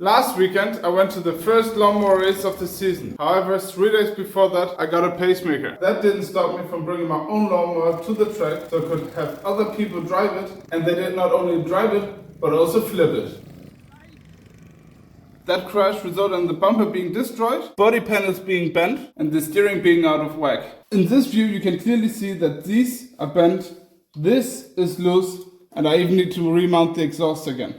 Last weekend I went to the first lawnmower race of the season. However, 3 days before that I got a pacemaker. That didn't stop me from bringing my own lawnmower to the track so I could have other people drive it, and they did not only drive it but also flip it. That crash resulted in the bumper being destroyed, body panels being bent and the steering being out of whack. In this view you can clearly see that these are bent, this is loose, and I even need to remount the exhaust again.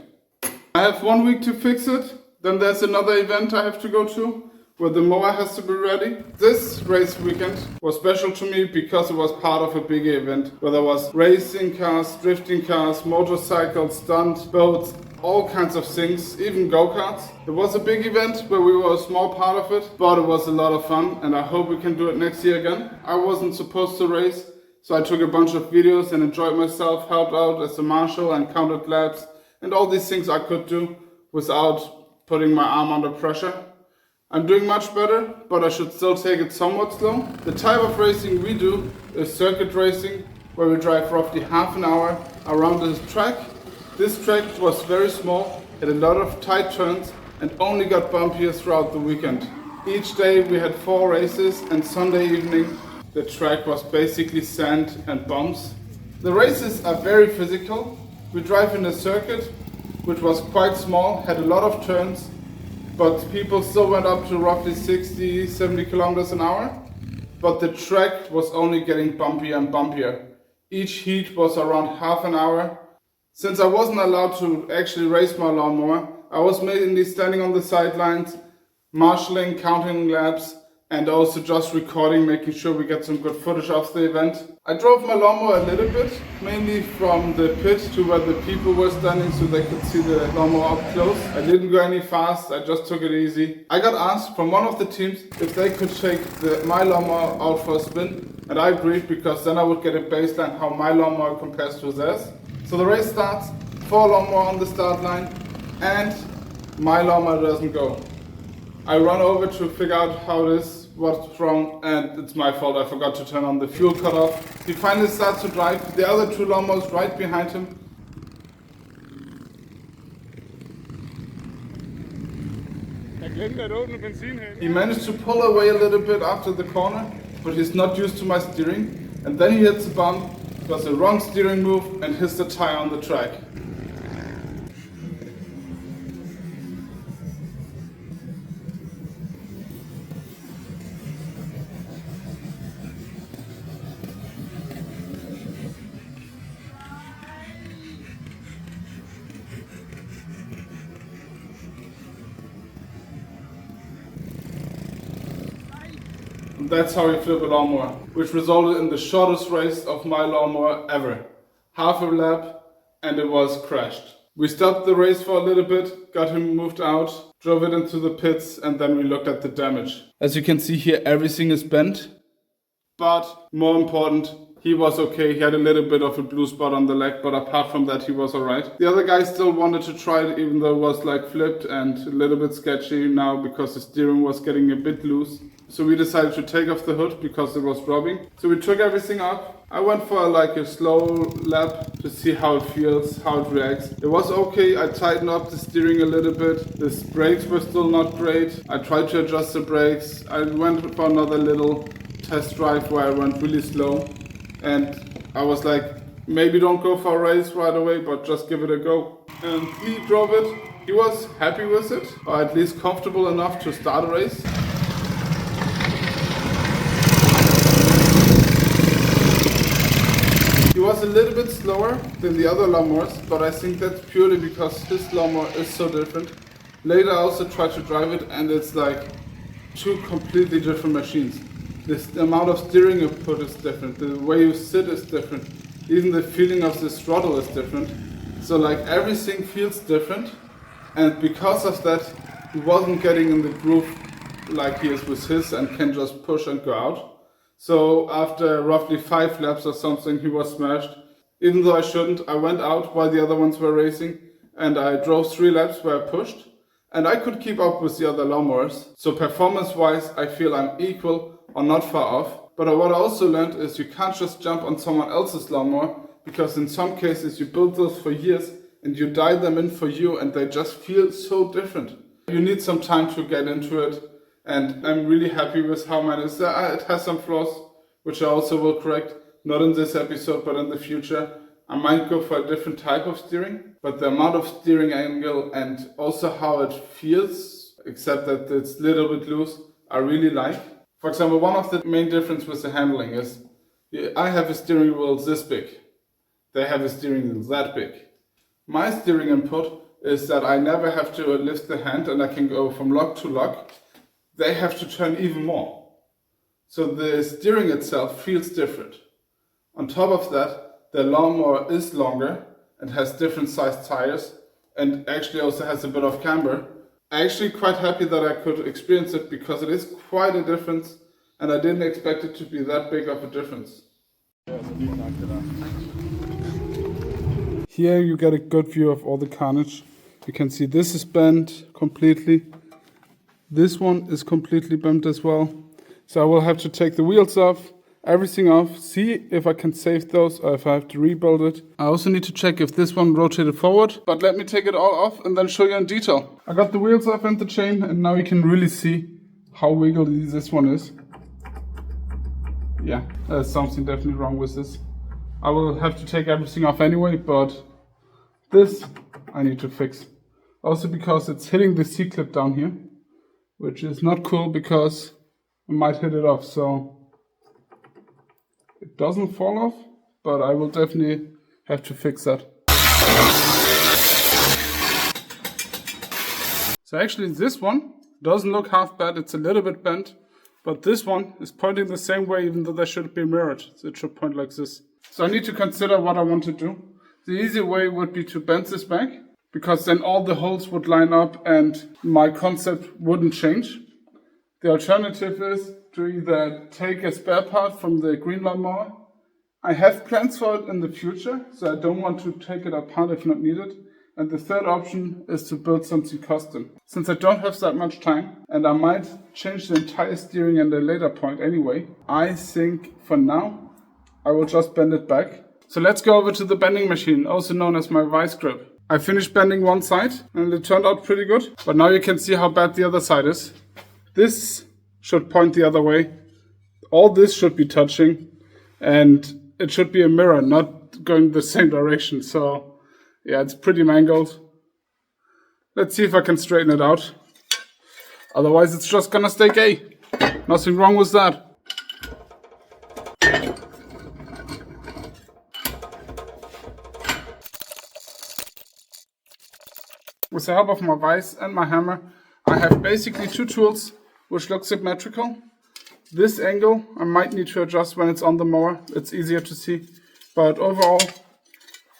I have 1 week to fix it, then there's another event I have to go to where the mower has to be ready. This race weekend was special to me because it was part of a bigger event where there was racing cars, drifting cars, motorcycles, stunt, boats, all kinds of things, even go-karts. It was a big event where we were a small part of it, but it was a lot of fun and I hope we can do it next year again. I wasn't supposed to race, so I took a bunch of videos and enjoyed myself, helped out as a marshal and counted laps and all these things I could do without putting my arm under pressure. I'm doing much better, but I should still take it somewhat slow. The type of racing we do is circuit racing, where we drive roughly half an hour around this track. This track was very small, had a lot of tight turns and only got bumpier throughout the weekend. Each day we had 4 races and Sunday evening the track was basically sand and bumps. The races are very physical. We drive in a circuit which was quite small, had a lot of turns, but people still went up to roughly 60-70 kilometers an hour. But the track was only getting bumpier and bumpier. Each heat was around half an hour. Since I wasn't allowed to actually race my lawnmower, I was mainly standing on the sidelines, marshalling, counting laps, and also just recording, making sure we get some good footage of the event. I drove my lawnmower a little bit, mainly from the pit to where the people were standing so they could see the lawnmower up close. I didn't go any fast, I just took it easy. I got asked from one of the teams if they could take my lawnmower out for a spin, and I agreed because then I would get a baseline how my lawnmower compares to theirs. So the race starts, 4 lawnmower on the start line, and my lawnmower doesn't go. I run over to figure out how it is, what's wrong, and it's my fault. I forgot to turn on the fuel cutoff. He finally starts to drive, the other 2 lawnmowers right behind him. He managed to pull away a little bit after the corner, but he's not used to my steering. And then he hits a bump, does a wrong steering move and hits the tire on the track. And that's how he flipped a lawnmower, which resulted in the shortest race of my lawnmower ever. Half a lap and it was crashed. We stopped the race for a little bit, got him moved out, drove it into the pits, and then we looked at the damage. As you can see here, everything is bent, but more important, he was okay. He had a little bit of a blue spot on the leg, but apart from that, he was alright. The other guy still wanted to try it, even though it was like flipped and a little bit sketchy now because the steering was getting a bit loose. So we decided to take off the hood because it was rubbing. So we took everything up. I went for like a slow lap to see how it feels, how it reacts. It was okay. I tightened up the steering a little bit. The brakes were still not great. I tried to adjust the brakes. I went for another little test drive where I went really slow. And I was like, maybe don't go for a race right away, but just give it a go. And he drove it. He was happy with it, or at least comfortable enough to start a race. He was a little bit slower than the other lawnmowers, but I think that's purely because his lawnmower is so different. Later I also tried to drive it and it's like 2 completely different machines. The amount of steering you put is different, the way you sit is different, even the feeling of the throttle is different. So like everything feels different, and because of that he wasn't getting in the groove like he is with his and can just push and go out. So after roughly 5 laps or something he was smashed. Even though I shouldn't, I went out while the other ones were racing and I drove 3 laps where I pushed and I could keep up with the other lawnmowers. So performance wise I feel I'm equal or not far off. But what I also learned is you can't just jump on someone else's lawnmower, because in some cases you build those for years and you dial them in for you and they just feel so different. You need some time to get into it, and I'm really happy with how mine is. It has some flaws, which I also will correct, not in this episode, but in the future. I might go for a different type of steering, but the amount of steering angle and also how it feels, except that it's a little bit loose, I really like. For example, one of the main differences with the handling is I have a steering wheel this big. They have a steering wheel that big. My steering input is that I never have to lift the hand and I can go from lock to lock. They have to turn even more. So the steering itself feels different. On top of that, the lawnmower is longer and has different sized tires and actually also has a bit of camber. I'm actually quite happy that I could experience it because it is quite a difference and I didn't expect it to be that big of a difference. Here you get a good view of all the carnage. You can see this is bent completely. This one is completely bent as well. So I will have to take the wheels off, everything off, see if I can save those or if I have to rebuild it. I also need to check if this one rotated forward, but let me take it all off and then show you in detail. I got the wheels off and the chain, and now you can really see how wiggly this one is. Yeah, there's something definitely wrong with this. I will have to take everything off anyway, but this I need to fix. Also because it's hitting the C-clip down here, which is not cool because I might hit it off. So it doesn't fall off, but I will definitely have to fix that. So actually this one doesn't look half bad. It's a little bit bent, but this one is pointing the same way even though they should be mirrored. So it should point like this. So I need to consider what I want to do. The easy way would be to bend this back, because then all the holes would line up and my concept wouldn't change. The alternative is to either take a spare part from the green lawnmower. I have plans for it in the future, so I don't want to take it apart if not needed. And the third option is to build something custom. Since I don't have that much time, and I might change the entire steering at a later point anyway, I think for now I will just bend it back. So let's go over to the bending machine, also known as my vice grip. I finished bending one side and it turned out pretty good, but now you can see how bad the other side is. This should point the other way. All this should be touching and it should be a mirror, not going the same direction. So yeah, it's pretty mangled. Let's see if I can straighten it out. Otherwise it's just gonna stay gay. Nothing wrong with that. With the help of my vise and my hammer, I have basically two tools which look symmetrical. This angle I might need to adjust when it's on the mower, it's easier to see, but overall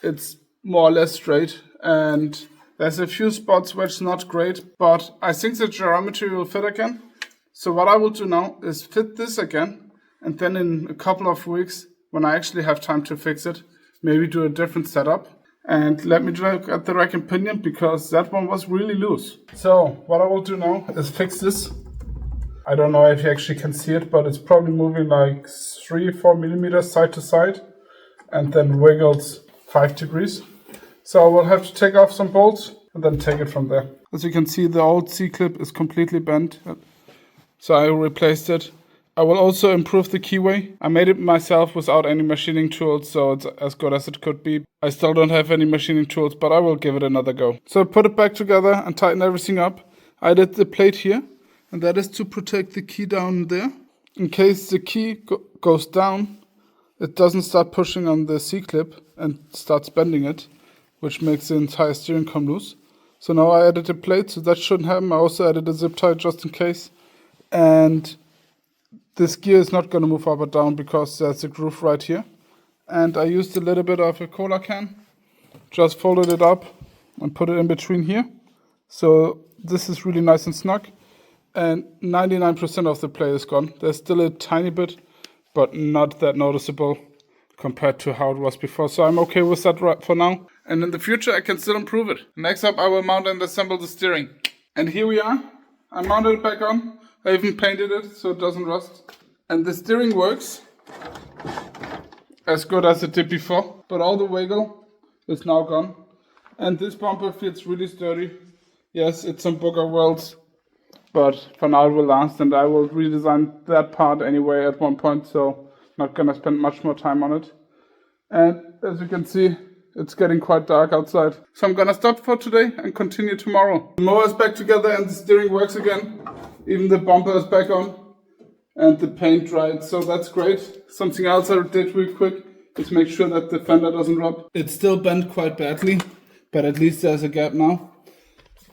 it's more or less straight, and there's a few spots where it's not great, but I think the geometry will fit again. So what I will do now is fit this again, and then in a couple of weeks, when I actually have time to fix it, maybe do a different setup. And let me look at the rack and pinion, because that one was really loose. So what I will do now is fix this. I don't know if you actually can see it, but it's probably moving like 3-4 millimeters side to side and then wiggles 5 degrees. So I will have to take off some bolts and then take it from there. As you can see, the old C-clip is completely bent, so I replaced it. I will also improve the keyway. I made it myself without any machining tools, so it's as good as it could be. I still don't have any machining tools, but I will give it another go. So I put it back together and tighten everything up. I did the plate here, and that is to protect the key down there. In case the key goes down, it doesn't start pushing on the C-clip and starts bending it, which makes the entire steering come loose. So now I added a plate, so that shouldn't happen. I also added a zip tie just in case. And this gear is not going to move up or down because there's a groove right here. And I used a little bit of a cola can, just folded it up and put it in between here. So this is really nice and snug. And 99% of the plate is gone. There's still a tiny bit, but not that noticeable compared to how it was before. So I'm okay with that right for now. And in the future I can still improve it. Next up I will mount and assemble the steering. And here we are. I mounted it back on. I even painted it so it doesn't rust. And the steering works as good as it did before, but all the wiggle is now gone. And this bumper feels really sturdy. Yes, it's some booger welds, but for now it will last, and I will redesign that part anyway at one point, so not gonna spend much more time on it. And as you can see, it's getting quite dark outside. So I'm gonna stop for today and continue tomorrow. The mower is back together and the steering works again. Even the bumper is back on and the paint dried, so that's great. Something else I did real quick is make sure that the fender doesn't rub. It's still bent quite badly, but at least there's a gap now.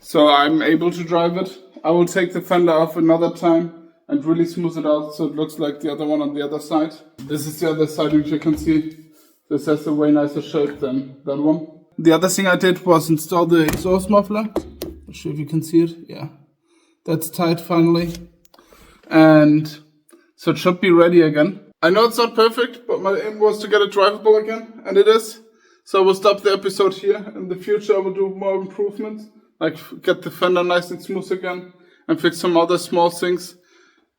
So I'm able to drive it. I will take the fender off another time and really smooth it out so it looks like the other one on the other side. This is the other side, which you can see. This has a way nicer shape than that one. The other thing I did was install the exhaust muffler. Not sure if you can see it. Yeah, that's tight finally. And so it should be ready again. I know it's not perfect, but my aim was to get it drivable again, and it is. So I will stop the episode here. In the future I will do more improvements, like get the fender nice and smooth again and fix some other small things.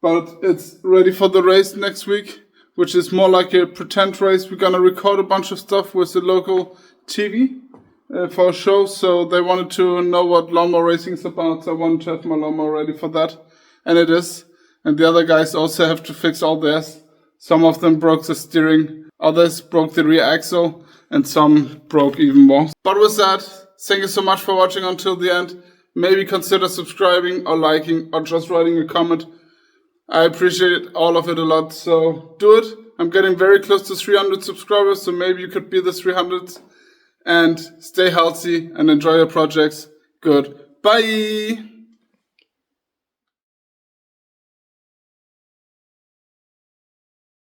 But it's ready for the race next week, which is more like a pretend race. We're gonna record a bunch of stuff with the local TV for a show, so they wanted to know what lawnmower racing is about, so I wanted to have my lawnmower ready for that, and it is. And the other guys also have to fix all theirs. Some of them broke the steering, others broke the rear axle, and some broke even more. But with that, thank you so much for watching until the end. Maybe consider subscribing or liking or just writing a comment. I appreciate all of it a lot, so do it. I'm getting very close to 300 subscribers, so maybe you could be the 300th. And stay healthy and enjoy your projects. Good. Bye!